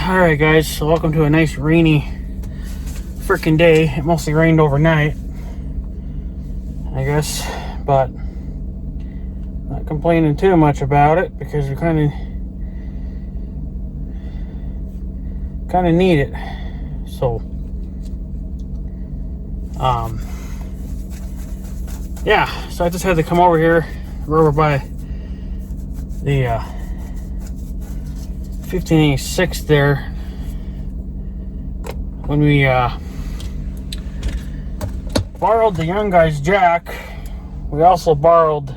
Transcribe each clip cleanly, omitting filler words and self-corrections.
Alright guys, so welcome to a nice rainy freaking day. It mostly rained overnight, I guess, but not complaining too much about it because we kind of need it. So yeah, so I just had to come over here. We're over by the 1586 there when we borrowed the young guy's jack. We also borrowed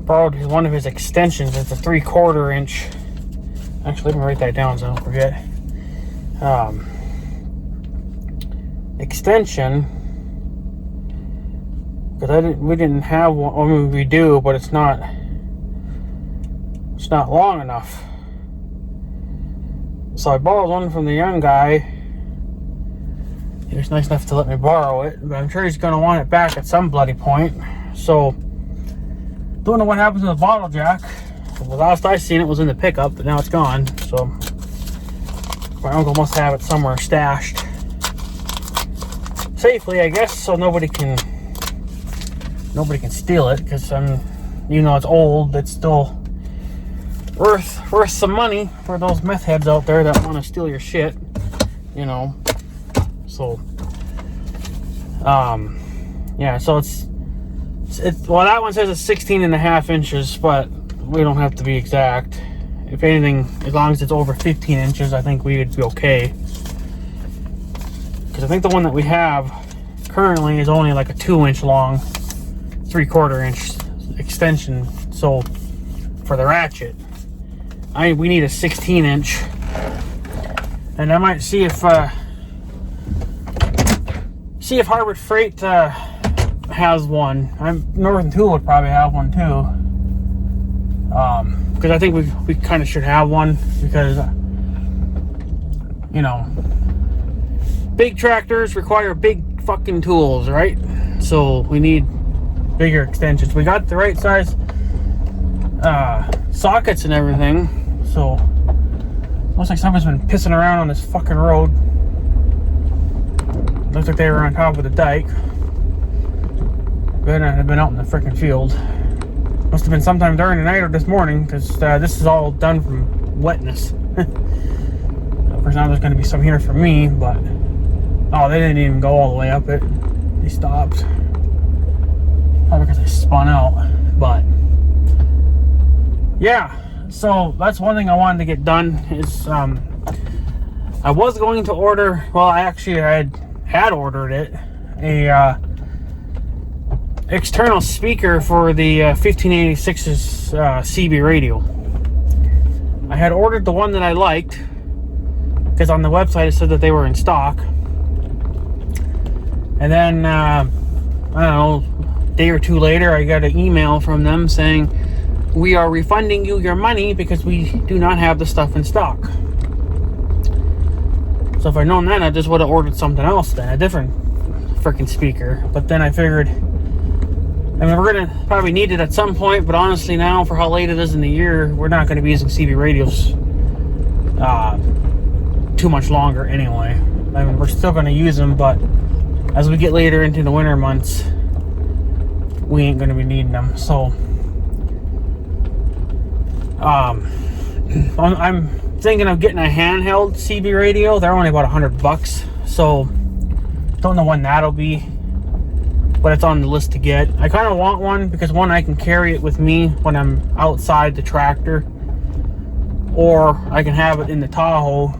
one of his extensions. It's a 3/4 inch. Actually, let me write that down so I don't forget. Extension, because we didn't have one. I mean, we do, but it's not long enough. So I borrowed one from the young guy. He was nice enough to let me borrow it, but I'm sure he's going to want it back at some bloody point. So don't know what happened to the bottle jack. The last I seen it was in the pickup, but now it's gone. So my uncle must have it somewhere stashed safely, I guess, so nobody can steal it, because it's old. It's still worth some money for those meth heads out there that want to steal your shit, So yeah, so it's well, that one says it's 16.5 inches, but we don't have to be exact. If anything, as long as it's over 15 inches, I think we would be okay. Because I think the one that we have currently is only like a 2-inch long, 3/4 inch extension. So for the ratchet, we need a 16-inch, and I might see if Harbor Freight has one. Northern Tool would probably have one too. Because I think we kind of should have one, because big tractors require big fucking tools, right? So we need bigger extensions. We got the right size sockets and everything. So looks like somebody's been pissing around on this fucking road. Looks like they were on top of the dike. Better not have been out in the freaking field. Must have been sometime during the night or this morning, because this is all done from wetness. Of course, now there's going to be some here for me, but they didn't even go all the way up it. They stopped. Probably because they spun out. But yeah, so that's one thing I wanted to get done. Is I was going to order. Well, I had ordered it, a external speaker for the 1586's CB radio. I had ordered the one that I liked, because on the website it said that they were in stock. And then I don't know, a day or two later, I got an email from them saying, "We are refunding you your money because we do not have the stuff in stock." So if I'd known that, I just would have ordered something else then, a different freaking speaker. But then I figured, we're going to probably need it at some point, but honestly now, for how late it is in the year, we're not going to be using CB radios too much longer anyway. We're still going to use them, but as we get later into the winter months, we ain't going to be needing them. So I'm thinking of getting a handheld CB radio. They're only about $100, so don't know when that'll be, but it's on the list to get. I kind of want one because, one, I can carry it with me when I'm outside the tractor, or I can have it in the Tahoe,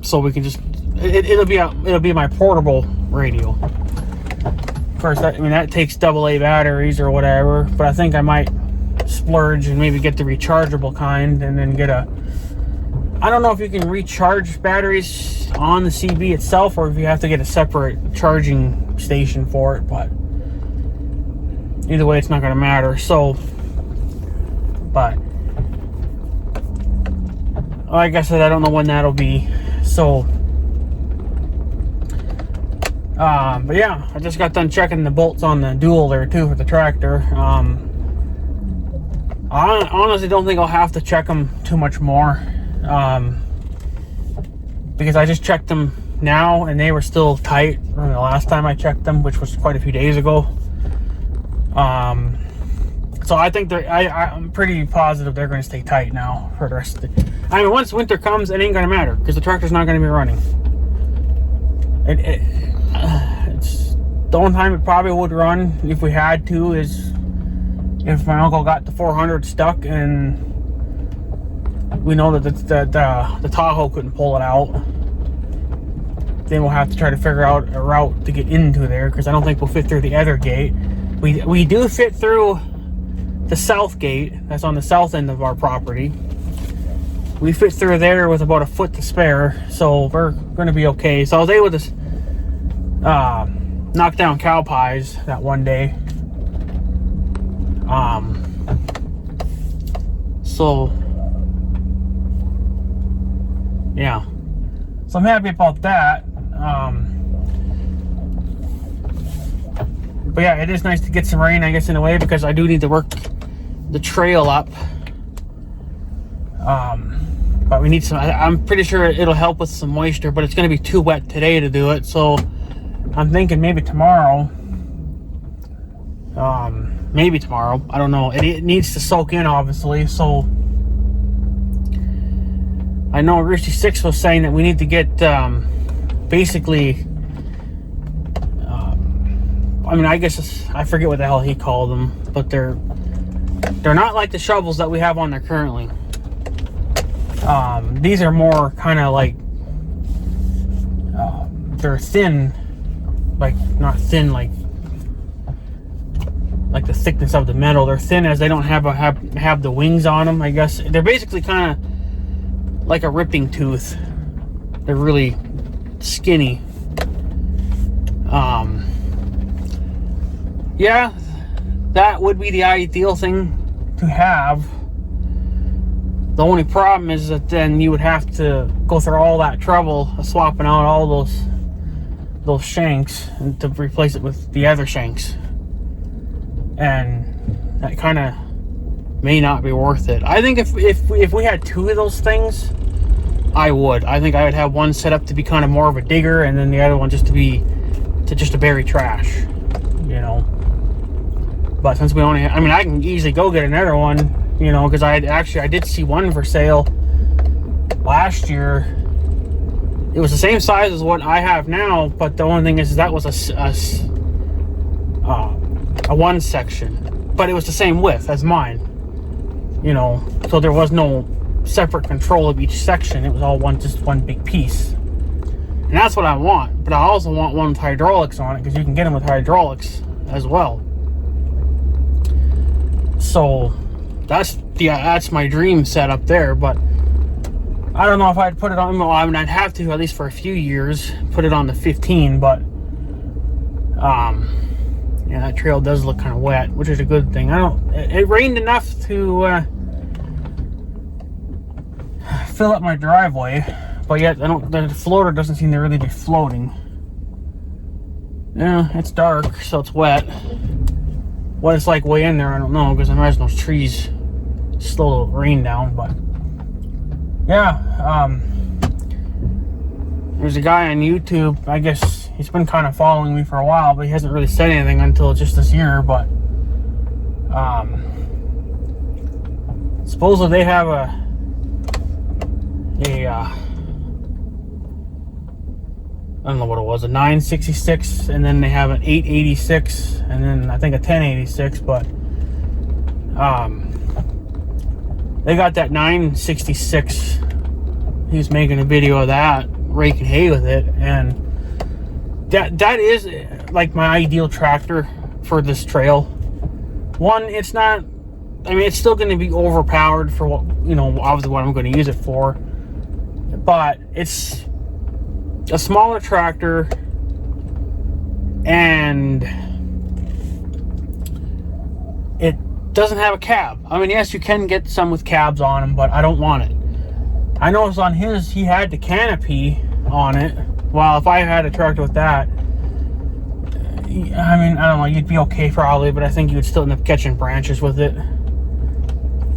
so we can just it'll be my portable radio. Of course, that takes AA batteries or whatever, but I think I might splurge and maybe get the rechargeable kind, and then get I don't know if you can recharge batteries on the CB itself, or if you have to get a separate charging station for it, but either way, it's not going to matter. So, but like I said, I don't know when that'll be. So But yeah, I just got done checking the bolts on the dual there too for the tractor. I honestly don't think I'll have to check them too much more, because I just checked them now and they were still tight from the last time I checked them, which was quite a few days ago. So I think I'm pretty positive they're going to stay tight now for the rest of the... I mean, once winter comes, it ain't going to matter because the tractor's not going to be running. It's the only time it probably would run if we had to is if my uncle got the 400 stuck and we know that the Tahoe couldn't pull it out. Then we'll have to try to figure out a route to get into there because I don't think we'll fit through the other gate. We do fit through the south gate that's on the south end of our property. We fit through there with about a foot to spare, so we're going to be okay. So I was able to knock down cow pies that one day. So yeah, so I'm happy about that. But yeah, it is nice to get some rain, I guess, in a way, because I do need to work the trail up. But we need some, I'm pretty sure it'll help with some moisture, but it's going to be too wet today to do it. So I'm thinking maybe tomorrow. Maybe tomorrow. I don't know. It needs to soak in, obviously. So I know Rusty 6 was saying that we need to get basically... I mean, I guess I forget what the hell he called them, but they're not like the shovels that we have on there currently. These are more kind of like they're thin, like not thin like the thickness of the metal. They're thin as they don't have the wings on them. I guess they're basically kind of like a ripping tooth. They're really skinny. Yeah, that would be the ideal thing to have. The only problem is that then you would have to go through all that trouble of swapping out all those shanks and to replace it with the other shanks. And that kind of may not be worth it. I think if we had two of those things, I would. I think I would have one set up to be kind of more of a digger, and then the other one just to bury trash, you know. But since we only, I mean, I can easily go get another one, you know, because I did see one for sale last year. It was the same size as what I have now, but the only thing is that was a one section, but it was the same width as mine, you know, so there was no separate control of each section. It was all just one big piece, and that's what I want. But I also want one with hydraulics on it, because you can get them with hydraulics as well. So that's my dream setup there. But I don't know if I'd put it on. Well, I mean, I'd have to, at least for a few years, put it on the 15. But yeah, that trail does look kind of wet, which is a good thing. It rained enough to fill up my driveway, but yet the floater doesn't seem to really be floating. Yeah, it's dark, so it's wet. What it's like way in there, I don't know, because I imagine those trees slow the rain down. But yeah, there's a guy on YouTube, I guess he's been kind of following me for a while, but he hasn't really said anything until just this year. But supposedly they have a I don't know what it was, a 966, and then they have an 886, and then I think a 1086. But they got that 966. He's making a video of that, raking hay with it, and that is like my ideal tractor for this trail. One, it's not, I mean, it's still going to be overpowered for what, you know, obviously what I'm going to use it for, but it's a smaller tractor, and it doesn't have a cab. I mean, yes, you can get some with cabs on them, but I don't want it. I noticed on his, he had the canopy on it. Well, if I had a tractor with that, I mean, I don't know, you'd be okay probably, but I think you would still end up catching branches with it.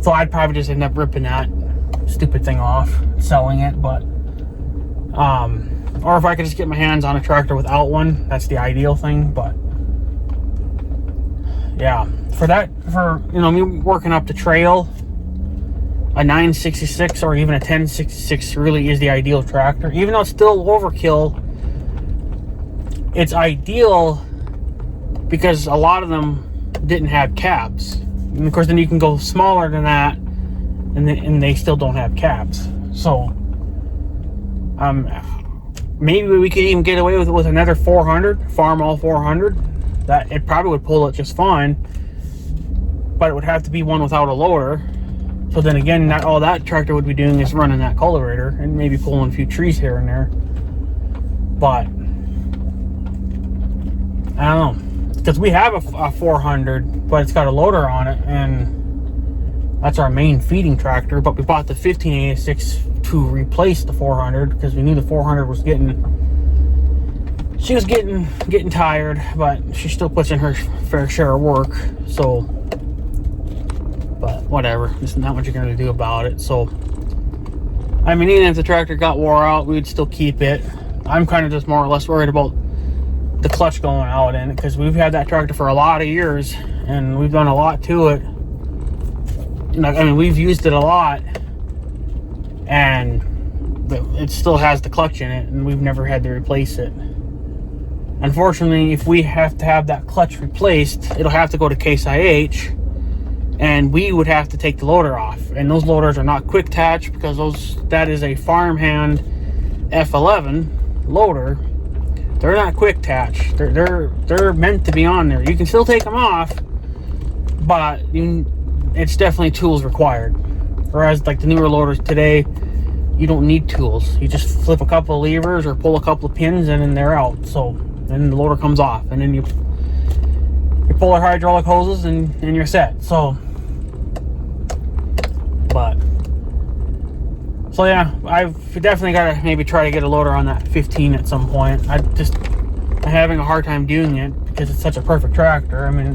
So I'd probably just end up ripping that stupid thing off, selling it, but or if I could just get my hands on a tractor without one, that's the ideal thing. But yeah, for you know, me working up the trail, a 966 or even a 1066 really is the ideal tractor. Even though it's still overkill, it's ideal because a lot of them didn't have cabs. And of course, then you can go smaller than that, and they still don't have cabs. So, maybe we could even get away with another 400, Farmall 400. That it probably would pull it just fine, but it would have to be one without a loader. So then again, not all that tractor would be doing is running that cultivator and maybe pulling a few trees here and there. But I don't know, because we have a 400, but it's got a loader on it, and that's our main feeding tractor. But we bought the 1586 to replace the 400 because we knew the 400 was getting tired, but she still puts in her fair share of work. So, but whatever, there's not much you're gonna do about it. So, I mean, even if the tractor got wore out, we'd still keep it. I'm kind of just more or less worried about the clutch going out in it, because we've had that tractor for a lot of years and we've done a lot to it. I mean, we've used it a lot, and it still has the clutch in it, and we've never had to replace it. Unfortunately, if we have to have that clutch replaced, it'll have to go to Case IH, and we would have to take the loader off. And those loaders are not quick attach, because that is a farmhand F11 loader. They're not quick attach. They're meant to be on there. You can still take them off, but it's definitely tools required. Whereas like the newer loaders today, you don't need tools. You just flip a couple of levers or pull a couple of pins and then they're out. So then the loader comes off, and then you pull our hydraulic hoses and you're set. So yeah, I've definitely got to maybe try to get a loader on that 15 at some point. I'm having a hard time doing it because it's such a perfect tractor. I mean,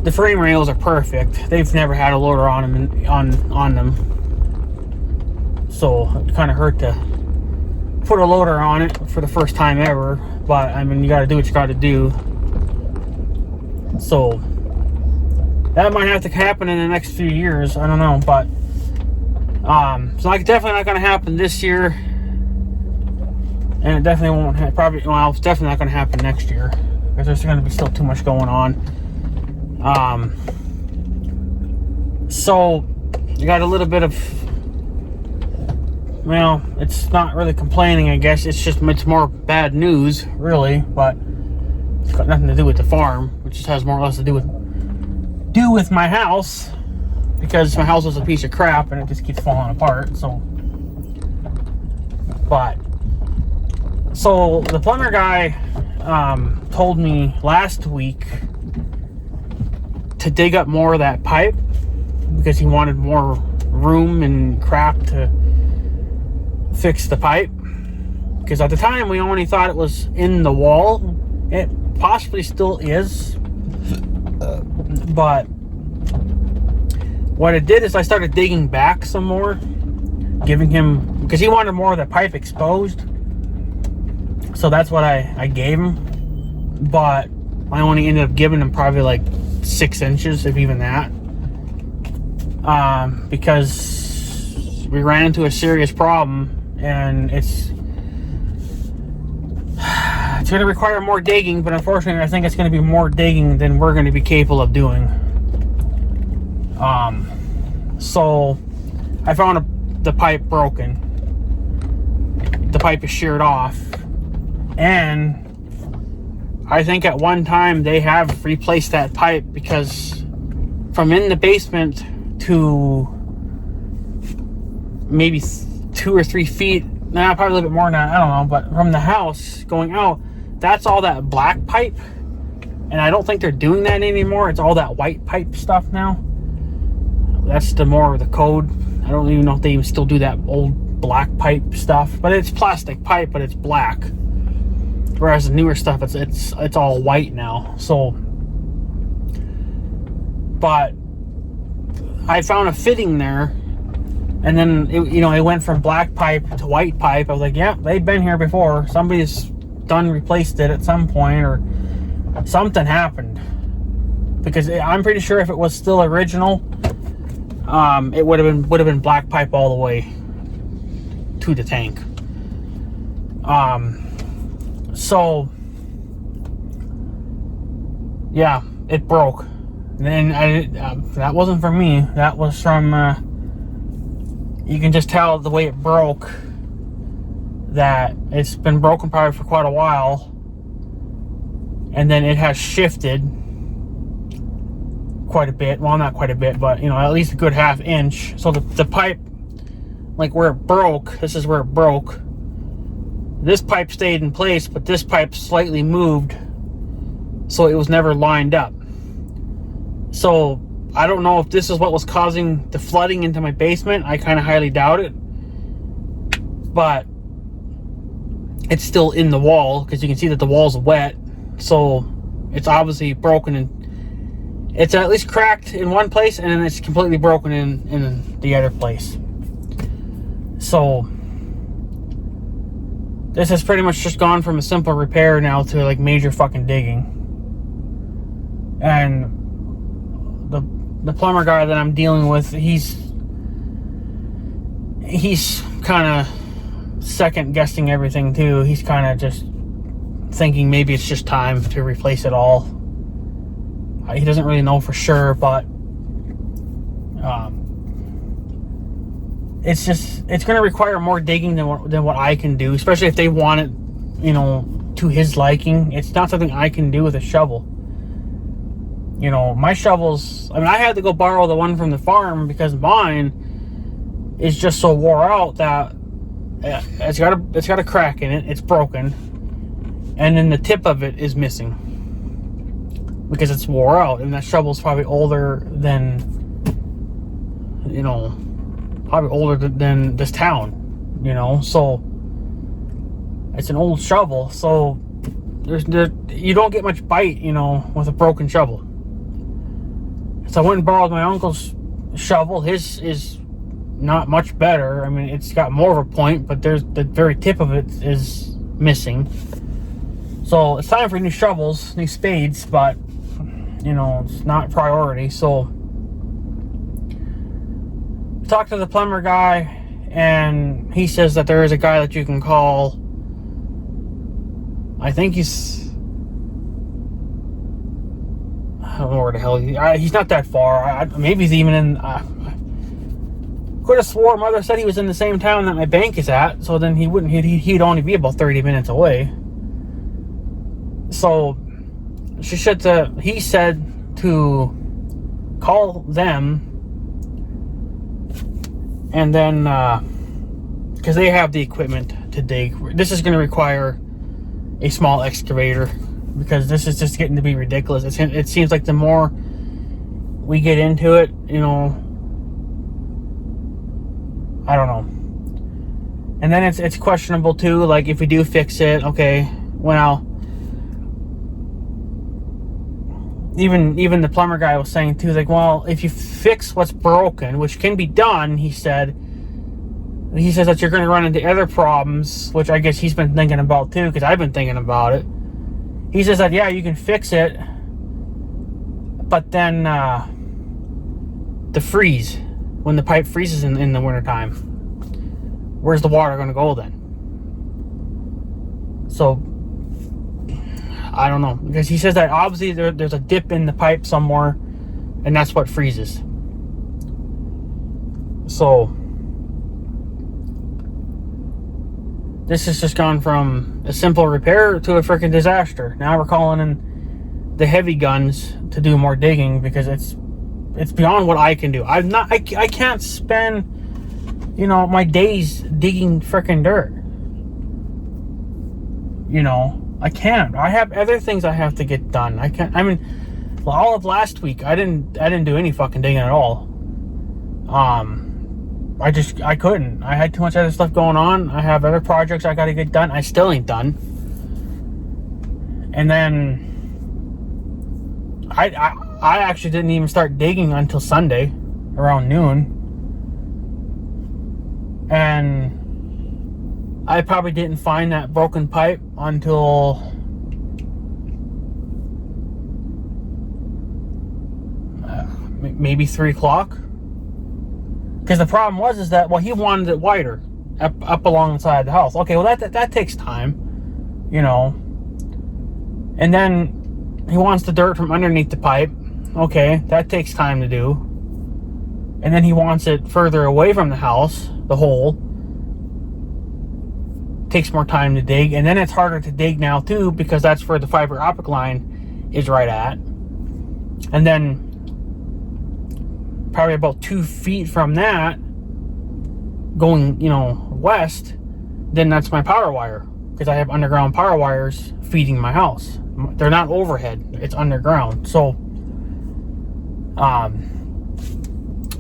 the frame rails are perfect. They've never had a loader on them, on them. So it kind of hurt to put a loader on it for the first time ever. But I mean, you got to do what you got to do. So that might have to happen in the next few years. I don't know, but it's definitely not going to happen this year, and it definitely won't. It's definitely not going to happen next year because there's going to be still too much going on. So you got a little bit of, well, it's not really complaining, I guess. It's more bad news, really, but it's got nothing to do with the farm. It just has more or less to do with my house, because my house was a piece of crap and it just keeps falling apart. So the plumber guy told me last week to dig up more of that pipe because he wanted more room and crap to fix the pipe, because at the time we only thought it was in the wall. It possibly still is, but what it did is I started digging back some more, giving him, because he wanted more of the pipe exposed. So that's what I gave him, but I only ended up giving him probably like 6 inches, if even that, because we ran into a serious problem, and it's going to require more digging. But unfortunately, I think it's going to be more digging than we're going to be capable of doing. So I found the pipe broken. The pipe is sheared off, and I think at one time they have replaced that pipe, because from in the basement to maybe 2 or 3 feet, probably a little bit more than that, I don't know, but from the house going out, that's all that black pipe, and I don't think they're doing that anymore. It's all that white pipe stuff now. That's the more of the code. I don't even know if they even still do that old black pipe stuff, but it's plastic pipe, but it's black. Whereas the newer stuff, it's all white now. So, but I found a fitting there, and then it went from black pipe to white pipe. I was like, yeah, they've been here before. Somebody's replaced it at some point, or something happened. Because I'm pretty sure if it was still original, it would have been black pipe all the way to the tank. So yeah, it broke. And then that wasn't from me. That was from. You can just tell the way it broke that it's been broken probably for quite a while, and then it has shifted quite a bit. Well, not quite a bit, but at least a good half inch. So the pipe, like where it broke, this is where it broke. This pipe stayed in place, but this pipe slightly moved, so it was never lined up. So I don't know if this is what was causing the flooding into my basement. I kind of highly doubt it, but it's still in the wall, because you can see that the wall's wet. So it's obviously broken, and it's at least cracked in one place, and then it's completely broken in the other place. So this has pretty much just gone from a simple repair now to like major fucking digging. And the plumber guy that I'm dealing with, he's kind of second guessing everything too. He's kind of just thinking maybe it's just time to replace it all. He doesn't really know for sure, but it's going to require more digging than what I can do, especially if they want it, to his liking. It's not something I can do with a shovel. My shovels, I had to go borrow the one from the farm because mine is just so wore out that it's got a crack in it. It's broken, and then the tip of it is missing because it's wore out, and that shovel's probably older than this town, so it's an old shovel. So you don't get much bite, with a broken shovel. So I went and borrowed my uncle's shovel. His is not much better. It's got more of a point, but there's the very tip of it is missing. So it's time for new shovels, new spades, but it's not priority. So I talked to the plumber guy, and he says that there is a guy that you can call. I think I don't know where the hell he's not that far. Maybe he's even in. Could have swore mother said he was in the same town that my bank is at. So then he'd only be about 30 minutes away. So he said to call them, and then because they have the equipment to dig. This is going to require a small excavator, because this is just getting to be ridiculous. It seems like the more we get into it, I don't know. And then it's questionable too, like if we do fix it, okay, well, even the plumber guy was saying too, like, well, if you fix what's broken, which can be done, he says that you're going to run into other problems, which I guess he's been thinking about too, because I've been thinking about it. He says that, yeah, you can fix it, but then the freeze, when the pipe freezes in the wintertime, where's the water going to go then? So I don't know, because he says that obviously there's a dip in the pipe somewhere, and that's what freezes. So this has just gone from a simple repair to a freaking disaster. Now we're calling in the heavy guns to do more digging, because it's beyond what I can do. I can't spend my days digging freaking dirt. I can't. I have other things I have to get done. I can't. All of last week I didn't do any fucking digging at all. I couldn't. I had too much other stuff going on. I have other projects I got to get done. I still ain't done. And then I actually didn't even start digging until Sunday around noon. And I probably didn't find that broken pipe until maybe 3 o'clock. Because the problem was that, well, he wanted it wider up along the side of the house. Okay, well, that takes time, you know. And then he wants the dirt from underneath the pipe. Okay, that takes time to do. And then he wants it further away from the house, the hole. Takes more time to dig. And then it's harder to dig now, too, because that's where the fiber optic line is right at. And then probably about 2 feet from that, going, you know, west, then that's my power wire, because I have underground power wires feeding my house. They're not overhead, it's underground. So I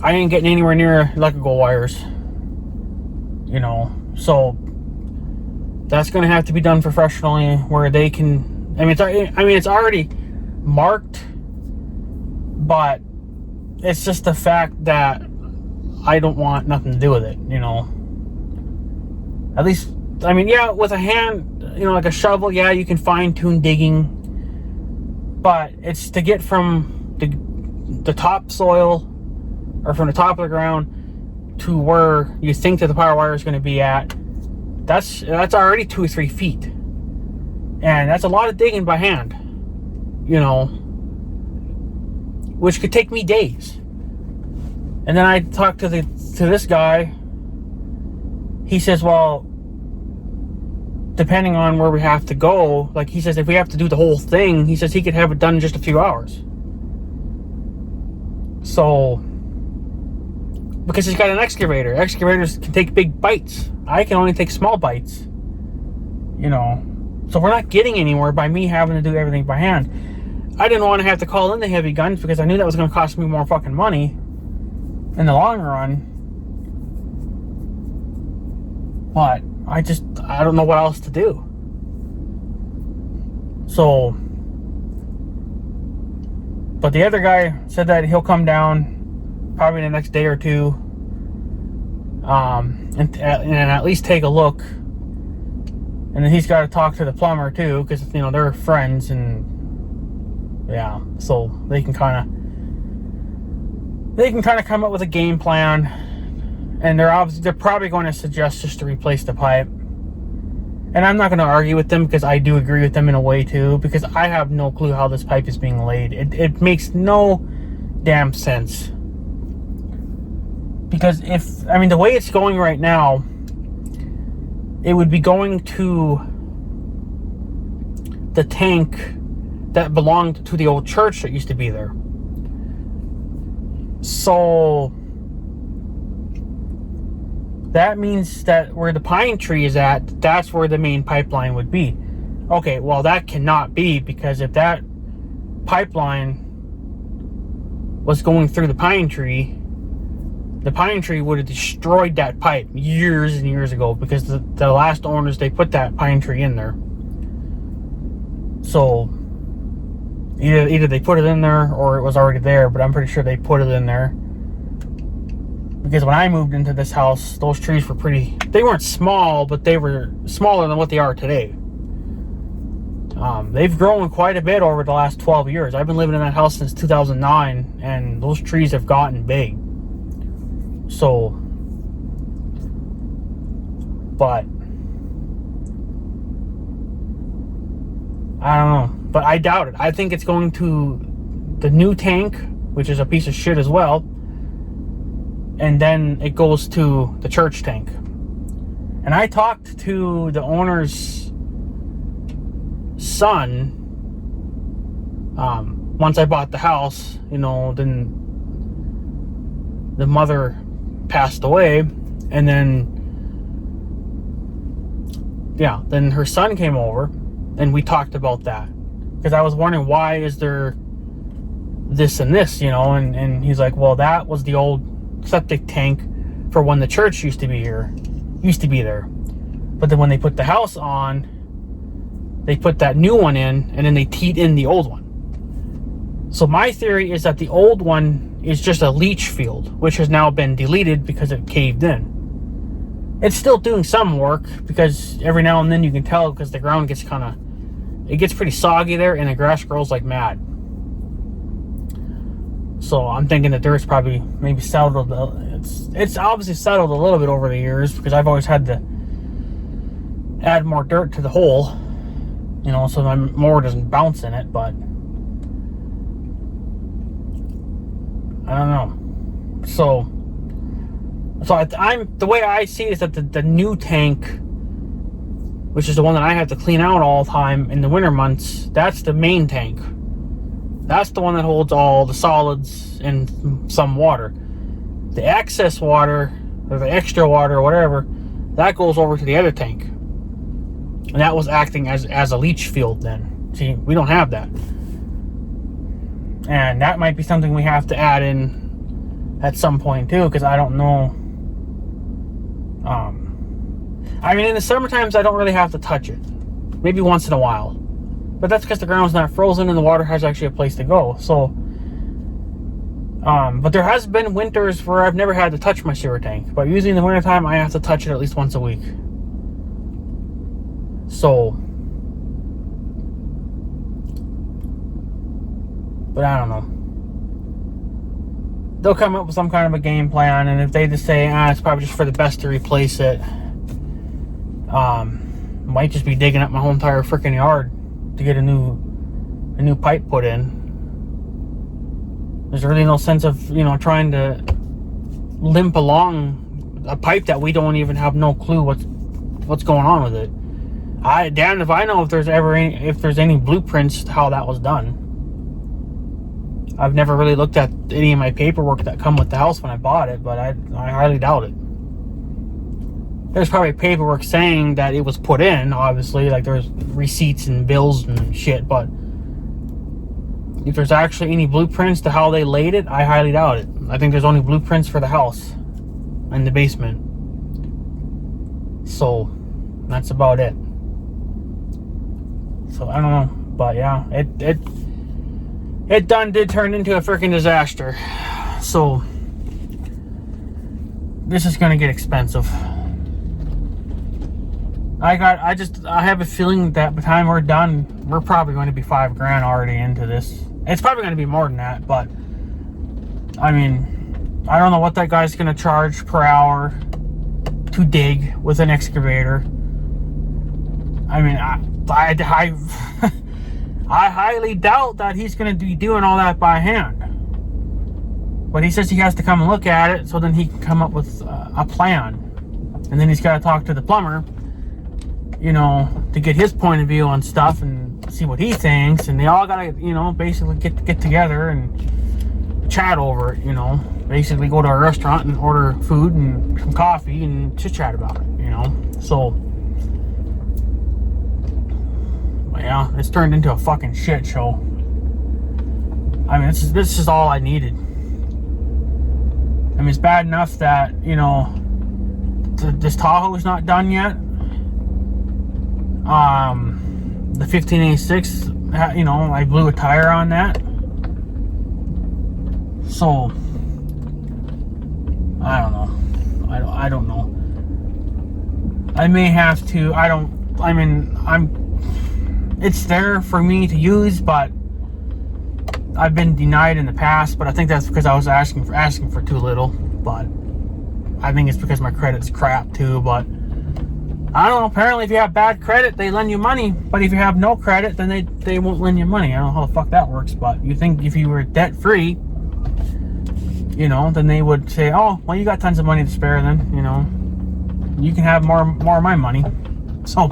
ain't getting anywhere near electrical wires, you know. So that's gonna have to be done professionally, where they can, it's already marked, but it's just the fact that I don't want nothing to do with it, you know. At least, yeah, with a hand, you know, like a shovel, yeah, you can fine-tune digging. But it's to get from the topsoil, or from the top of the ground, to where you think that the power wire is going to be at. That's already 2 or 3 feet. And that's a lot of digging by hand, you know, which could take me days. And then I talked to this guy. He says, well, depending on where we have to go, like he says, if we have to do the whole thing, he says he could have it done in just a few hours. So, because he's got an excavator. Excavators can take big bites. I can only take small bites, you know. So we're not getting anywhere by me having to do everything by hand. I didn't want to have to call in the heavy guns because I knew that was going to cost me more fucking money in the long run. But I don't know what else to do. So, but the other guy said that he'll come down probably the next day or two, and at least take a look. And then he's got to talk to the plumber too, because, you know, they're friends, and yeah, so they can kind of come up with a game plan. And they're probably going to suggest just to replace the pipe. And I'm not going to argue with them, because I do agree with them in a way too, because I have no clue how this pipe is being laid. It makes no damn sense. Because the way it's going right now, it would be going to the tank that belonged to the old church that used to be there. So that means that where the pine tree is at, that's where the main pipeline would be. Okay, well, that cannot be, because if that pipeline was going through the pine tree would have destroyed that pipe years and years ago, because the last owners, they put that pine tree in there. So either they put it in there or it was already there, but I'm pretty sure they put it in there. Because when I moved into this house, those trees were they weren't small, but they were smaller than what they are today. They've grown quite a bit over the last 12 years. I've been living in that house since 2009, and those trees have gotten big. So, but I don't know. But I doubt it. I think it's going to the new tank, which is a piece of shit as well. And then it goes to the church tank. And I talked to the owner's son, once I bought the house, you know, then the mother passed away, and then her son came over, and we talked about that, because I was wondering, why is there this and this, you know, and he's like, well, that was the old septic tank for when the church used to be there. But then when they put the house on, they put that new one in, and then they teed in the old one. So my theory is that the old one is just a leach field, which has now been deleted because it caved in. It's still doing some work, because every now and then you can tell, because the ground gets it gets pretty soggy there, and the grass grows like mad. So I'm thinking that there's probably maybe settled. It's obviously settled a little bit over the years, because I've always had to add more dirt to the hole, you know, so my mower doesn't bounce in it. But I don't know. So I'm the way I see it is that the new tank, which is the one that I have to clean out all the time in the winter months, that's the main tank. That's the one that holds all the solids and some water. The excess water, or the extra water, or whatever, that goes over to the other tank. And that was acting as a leach field then. See, we don't have that. And that might be something we have to add in at some point too, because I don't know. I mean, in the summer times, I don't really have to touch it. Maybe once in a while. But that's because the ground's not frozen and the water has actually a place to go. So, but there has been winters where I've never had to touch my sewer tank. But usually in the wintertime, I have to touch it at least once a week. So, but I don't know. They'll come up with some kind of a game plan, and if they just say, it's probably just for the best to replace it, might just be digging up my whole entire freaking yard to get a new pipe put in. There's really no sense of, you know, trying to limp along a pipe that we don't even have no clue what's going on with it. Damn if I know if there's any blueprints to how that was done. I've never really looked at any of my paperwork that come with the house when I bought it, but I highly doubt it. There's probably paperwork saying that it was put in, obviously, like there's receipts and bills and shit, but if there's actually any blueprints to how they laid it, I highly doubt it. I think there's only blueprints for the house and the basement. So, that's about it. So, I don't know, but yeah, it did turn into a freaking disaster. So, this is gonna get expensive. I have a feeling that by the time we're done, we're probably going to be $5,000 already into this. It's probably going to be more than that, but I mean, I don't know what that guy's going to charge per hour to dig with an excavator. I mean, I highly doubt that he's going to be doing all that by hand. But he says he has to come and look at it, so then he can come up with a plan. And then he's got to talk to the plumber, you know, to get his point of view on stuff and see what he thinks. And they all got to, you know, basically get together and chat over it, you know. Basically go to a restaurant and order food and some coffee and chit-chat about it, you know. So, yeah, it's turned into a fucking shit show. I mean, this is all I needed. I mean, it's bad enough that, you know, this Tahoe is not done yet. The 1586, you know, I blew a tire on that. So, I don't know. I don't know. I may have to, it's there for me to use, but I've been denied in the past, but I think that's because I was asking for too little. But I think it's because my credit's crap too. But I don't know, apparently if you have bad credit, they lend you money, but if you have no credit, then they won't lend you money. I don't know how the fuck that works, but you think if you were debt free, you know, then they would say, oh, well, you got tons of money to spare, then, you know, you can have more of my money. So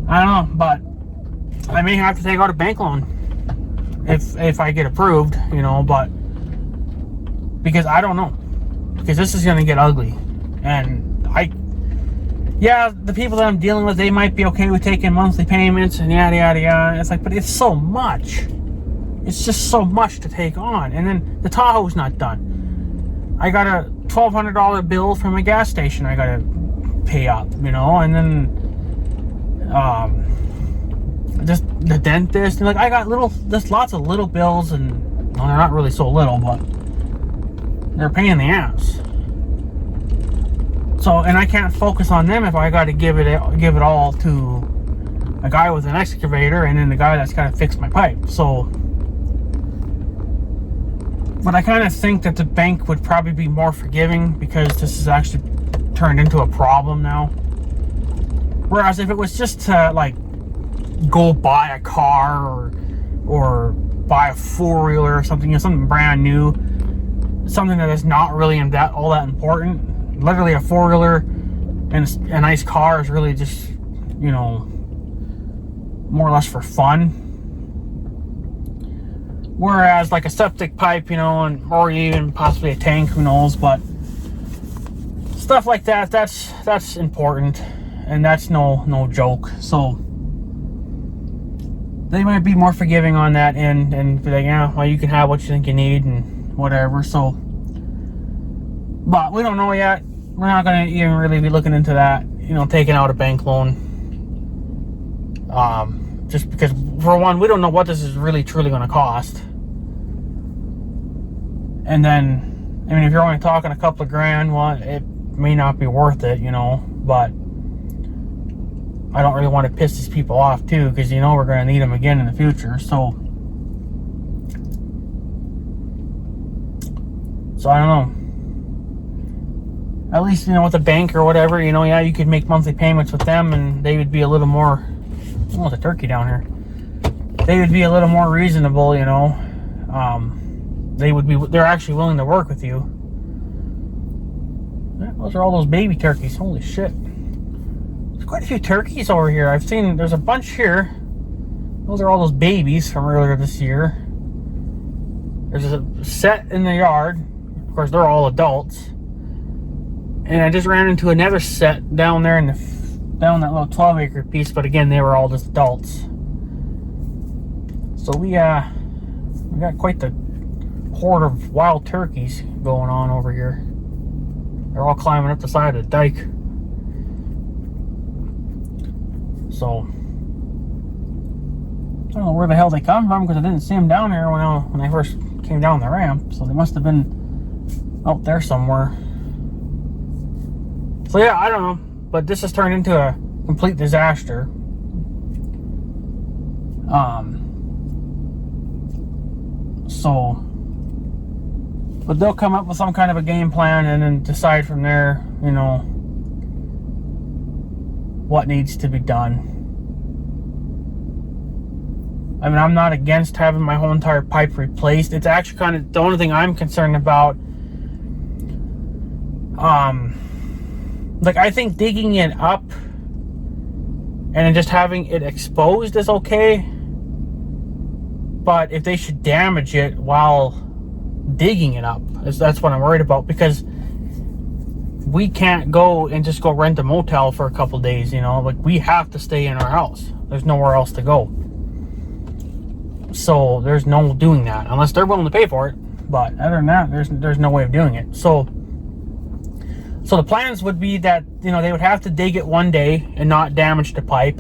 I don't know, but I may have to take out a bank loan if I get approved, you know, but because I don't know, because this is going to get ugly. And yeah, the people that I'm dealing with, they might be okay with taking monthly payments and yada yada yada. It's like, but it's so much. It's just so much to take on. And then the Tahoe's not done. I got a $1,200 bill from a gas station I got to pay up, you know, and then just the dentist, and like I got there's lots of little bills, and well, they're not really so little, but they're a pain in the ass. So, and I can't focus on them if I got to give it all to a guy with an excavator, and then the guy that's got to fix my pipe. So, but I kind of think that the bank would probably be more forgiving because this has actually turned into a problem now. Whereas if it was just to like go buy a car or buy a 4-wheeler or something, something brand new, something that is not really all that important. Literally a 4-wheeler and a nice car is really just, more or less for fun. Whereas like a septic pipe, or even possibly a tank, who knows, but stuff like that, that's important, and that's no joke. So they might be more forgiving on that end and be like, yeah, well, you can have what you think you need and whatever. So, but we don't know yet. We're not going to even really be looking into that, taking out a bank loan. Just because, for one, we don't know what this is really truly going to cost. And then, if you're only talking a couple of grand, well, it may not be worth it, but I don't really want to piss these people off too, because we're going to need them again in the future. So I don't know. At least, with a bank or whatever, yeah, you could make monthly payments with them, and they would be a little more. Oh, there's a turkey down here. They would be a little more reasonable, they're actually willing to work with you. Yeah, those are all those baby turkeys. Holy shit. There's quite a few turkeys over here. I've seen, there's a bunch here. Those are all those babies from earlier this year. There's a set in the yard. Of course, they're all adults. And I just ran into another set down there down that little 12-acre piece, but again, they were all just adults. So we got quite the horde of wild turkeys going on over here. They're all climbing up the side of the dike. So I don't know where the hell they come from, because I didn't see them down here when I first came down the ramp. So they must have been out there somewhere. So yeah, I don't know, but this has turned into a complete disaster. But they'll come up with some kind of a game plan and then decide from there, what needs to be done. I'm not against having my whole entire pipe replaced. It's actually kind of the only thing I'm concerned about. Like, I think digging it up and then just having it exposed is okay. But if they should damage it while digging it up, that's what I'm worried about, because we can't go and just go rent a motel for a couple days, like we have to stay in our house. There's nowhere else to go. So there's no doing that unless they're willing to pay for it. But other than that, there's no way of doing it. So the plans would be that, they would have to dig it one day and not damage the pipe.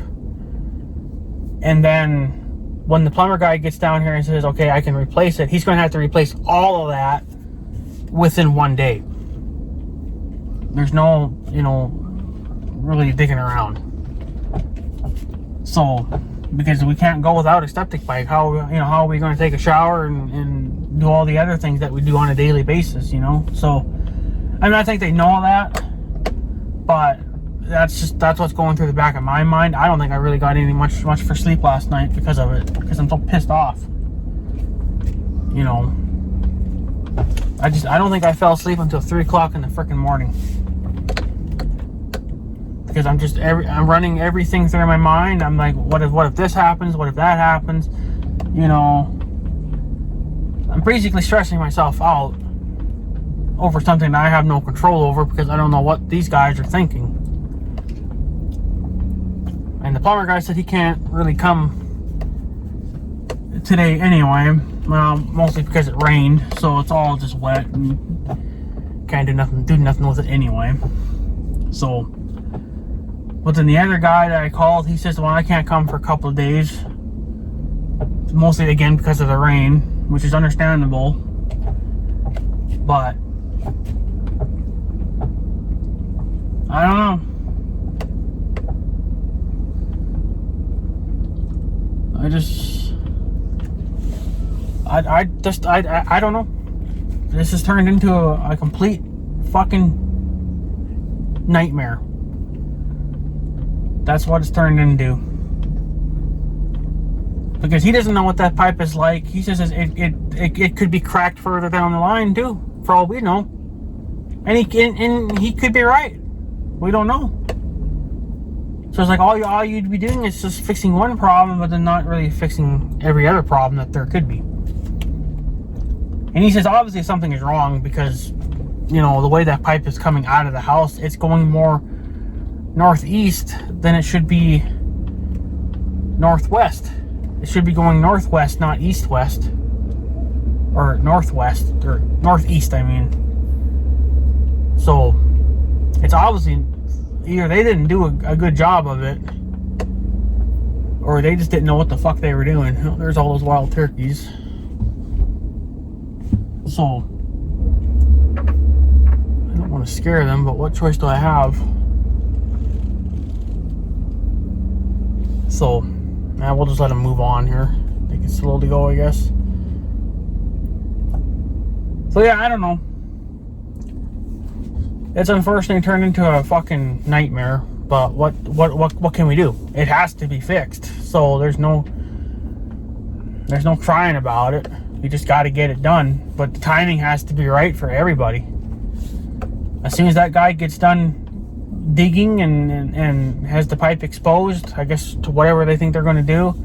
And then when the plumber guy gets down here and says, okay, I can replace it, he's going to have to replace all of that within one day. There's no, really digging around. So, because we can't go without a septic pipe, how are we going to take a shower and do all the other things that we do on a daily basis, So, I think they know that, but that's what's going through the back of my mind. I don't think I really got any much for sleep last night because of it, because I'm so pissed off. I don't think I fell asleep until 3 o'clock in the freaking morning, because I'm running everything through my mind. I'm like, what if this happens? What if that happens? I'm basically stressing myself out over something that I have no control over, because I don't know what these guys are thinking. And the plumber guy said he can't really come today anyway. Well, mostly because it rained, so it's all just wet and can't do nothing with it anyway. So But then the other guy that I called, he says, well, I can't come for a couple of days. Mostly, again, because of the rain, which is understandable. But I don't know. I don't know. This has turned into a complete fucking nightmare. That's what it's turned into. Because he doesn't know what that pipe is like. He says it could be cracked further down the line too, for all we know. And he could be right. We don't know. So it's like all you'd be doing is just fixing one problem, but then not really fixing every other problem that there could be. And he says obviously something is wrong because, you know, the way that pipe is coming out of the house, it's going more northeast than it should be northwest. It should be going northwest, not east-west. Or northwest, or northeast, I mean. So, it's obviously either they didn't do a good job of it, or they just didn't know what the fuck they were doing. Oh, there's all those wild turkeys. So, I don't want to scare them, but what choice do I have? So, we'll just let them move on here. They can slowly go, I guess. So yeah, I don't know. It's unfortunately turned into a fucking nightmare. But what can we do? It has to be fixed. So there's no crying about it. You just got to get it done. But the timing has to be right for everybody. As soon as that guy gets done digging and has the pipe exposed, I guess, to whatever they think they're going to do,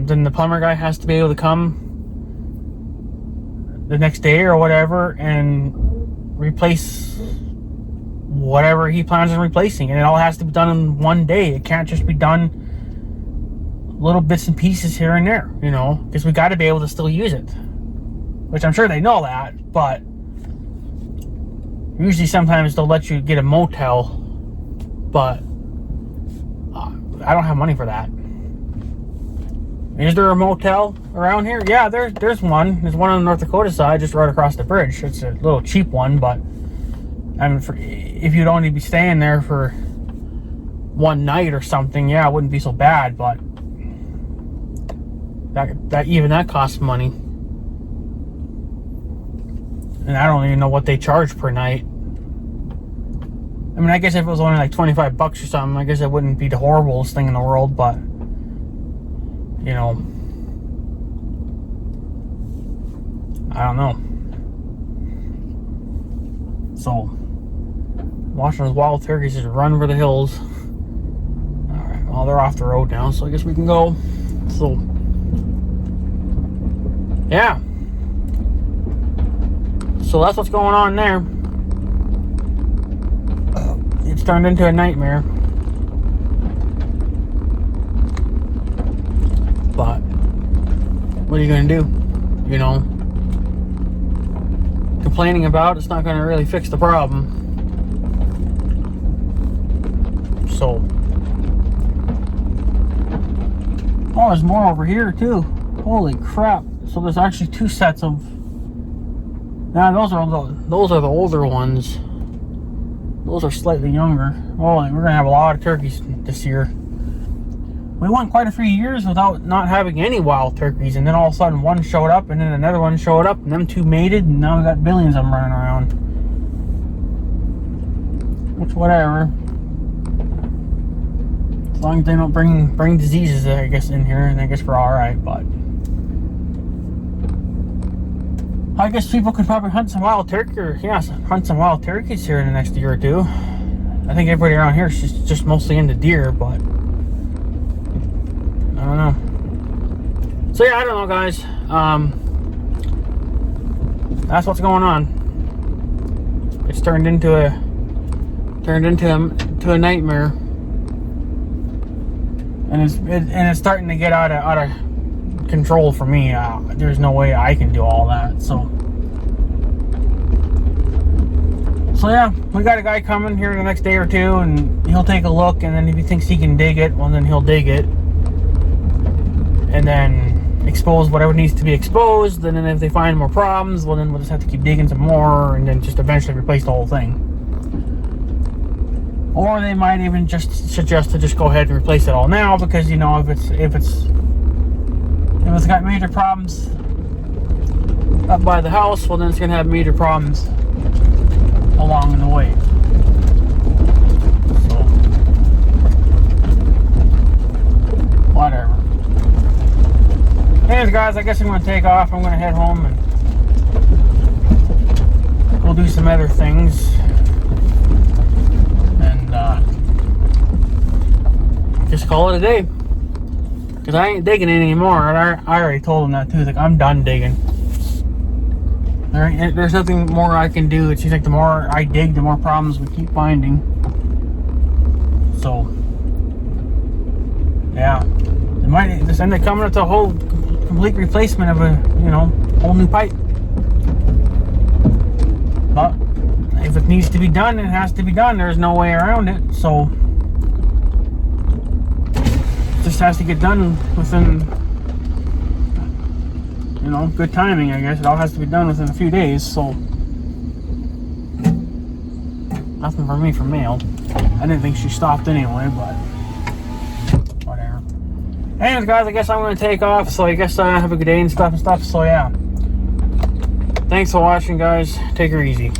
then the plumber guy has to be able to come the next day or whatever and replace whatever he plans on replacing. And it all has to be done in one day. It can't just be done little bits and pieces here and there, you know, because we got to be able to still use it, which I'm sure they know that. But usually sometimes they'll let you get a motel, but I don't have money for that. Is there a motel around here? Yeah, there's one. There's one on the North Dakota side, just right across the bridge. It's a little cheap one, but I mean, if you'd only be staying there for one night or something, yeah, it wouldn't be so bad. But that costs money. And I don't even know what they charge per night. I mean, I guess if it was only like $25 or something, I guess it wouldn't be the horriblest thing in the world, but, you know, I don't know. So, watching those wild turkeys just run for the hills. Alright, well, they're off the road now, so I guess we can go. So, yeah. So that's what's going on there. It's turned into a nightmare. But what are you gonna do? You know, complaining about it's not gonna really fix the problem. So, oh, there's more over here too. Holy crap! So there's actually two sets of. Now those are the older ones. Those are slightly younger. Oh, we're gonna have a lot of turkeys this year. We went quite a few years without not having any wild turkeys, and then all of a sudden one showed up, and then another one showed up, and them two mated, and now we got billions of them running around. Which, whatever. As long as they don't bring diseases, I guess, in here, and I guess we're all right. But I guess people could probably hunt some wild turkey, or hunt some wild turkeys here in the next year or two. I think everybody around here is just mostly into deer, but I don't know. So yeah, I don't know, guys. That's what's going on. It's turned into a nightmare, and it's starting to get out of control for me. There's no way I can do all that. So So yeah, we got a guy coming here the next day or two, and he'll take a look, and then if he thinks he can dig it, well then he'll dig it. And then expose whatever needs to be exposed, and then if they find more problems, well then we'll just have to keep digging some more, and then just eventually replace the whole thing. Or they might even just suggest to just go ahead and replace it all now, because you know, if it's got major problems up by the house, well then it's gonna have major problems along in the way. So whatever. Anyways, guys, I guess I'm gonna take off. I'm gonna head home and go do some other things, and just call it a day. Cause I ain't digging it anymore. I already told him that too. Like, I'm done digging. Alright, there's nothing more I can do. It seems like the more I dig, the more problems we keep finding. So yeah, it might just end up coming up to a whole complete replacement of a, you know, whole new pipe. But if it needs to be done, it has to be done. There's no way around it. So it just has to get done within, you know, good timing, I guess. It all has to be done within a few days. So nothing for me for mail. I didn't think she stopped anyway, but whatever. Anyways, guys, I guess I'm going to take off. So I guess have a good day and stuff. So yeah, thanks for watching, guys. Take her easy.